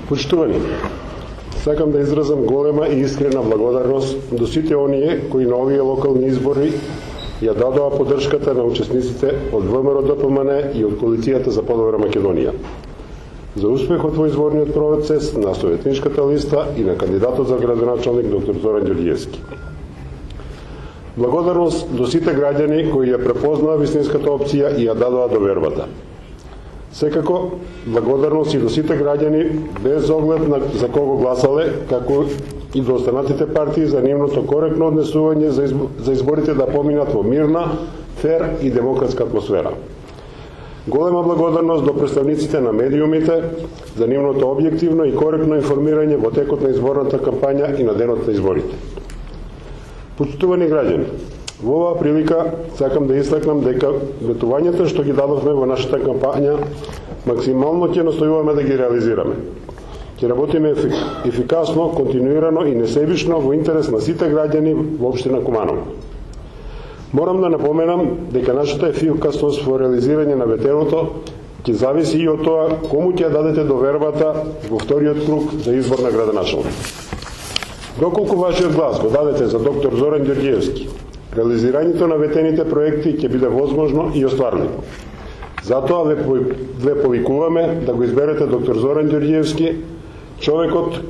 Почитувани, сакам да изразам голема и искрена благодарност до сите оние кои на овие локални избори ја дадоа поддршката на учесниците од ВМРО-ДПМН и од Коалицијата за подобра Македонија за успехот во изборниот процес на советничката листа и на кандидатот за градоначалник доктор Зоран Ѓорѓиевски. Благодарност до сите граѓани кои ја препознаа вистинската опција и ја дадоа довербата. Секако, благодарност и до сите граѓани, без оглед на за кого гласале, како и до останатите партии за нивното коректно однесување за изборите да поминат во мирна, фер и демократска атмосфера. Голема благодарност до представниците на медиумите за нивното објективно и коректно информирање во текот на изборната кампања и на денот на изборите. Почитувани граѓани, во оваа прилика сакам да истакнам дека ветувањата што ги дадовме во нашата кампања максимално ќе настојуваме да ги реализираме. Ќе работиме ефикасно, континуирано и несебично во интерес на сите граѓани во општина Куманово. Морам да напоменам дека нашата ефикасност во реализирање на ветеното ќе зависи и од тоа кому ќе дадете довербата во вториот круг за избор на градоначалник. Доколку вашиот глас го дадете за доктор Зоран Ѓорѓиевски, реализирањето на ветените проекти ќе биде возможно и остварливо. Затоа ве повикуваме да го изберете доктор Зоран Ѓорѓиевски, човекот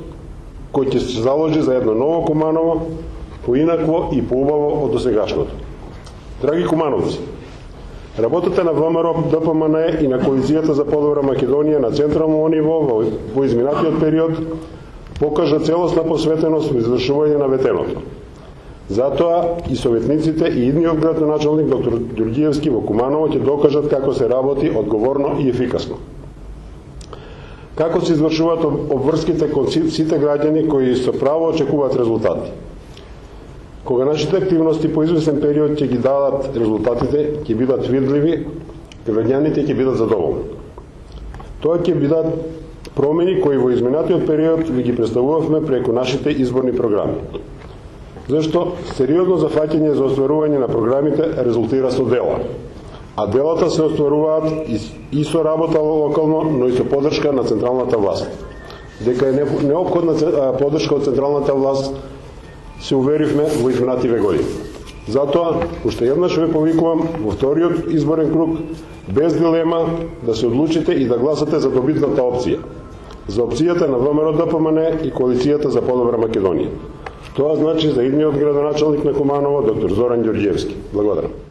кој ќе се заложи за едно ново Куманово, поинакво и поубаво од досегашното. Драги кумановци, работата на ВМРО-ДПМН и на Коалицијата за подобра Македонија на централно ниво во изминатиот период покажа целосна посветеност во извршување на ветеното. Затоа и советниците и идниот градоначалник доктор Ѓорѓиевски во Куманово ќе докажат како се работи одговорно и ефикасно. Како се извршуваат обврските кон сите граѓани кои со право очекуваат резултати. Кога нашите активности по известен период ќе ги дадат резултатите, ќе бидат видливи, граѓаните ќе бидат задоволни. Тоа ќе бидат промени кои во изминатиот период ви ги представувавме преку нашите изборни програми. Зашто сериозно зафаќање за остварување на програмите резултира со дела, а делата се остваруваат и со работа локално, но и со поддршка на централната власт. Дека е неопходна поддршка од централната власт се уверивме во изминативе години. Затоа, уште еднаш ве повикувам во вториот изборен круг, без дилема, да се одлучите и да гласате за добитната опција. За опцијата на ВМРО-ДПМН и Коалицијата за подобра Македонија. Тоа значи за идниот градоначалник на Куманово, доктор Зоран Ѓорѓиевски. Благодарам.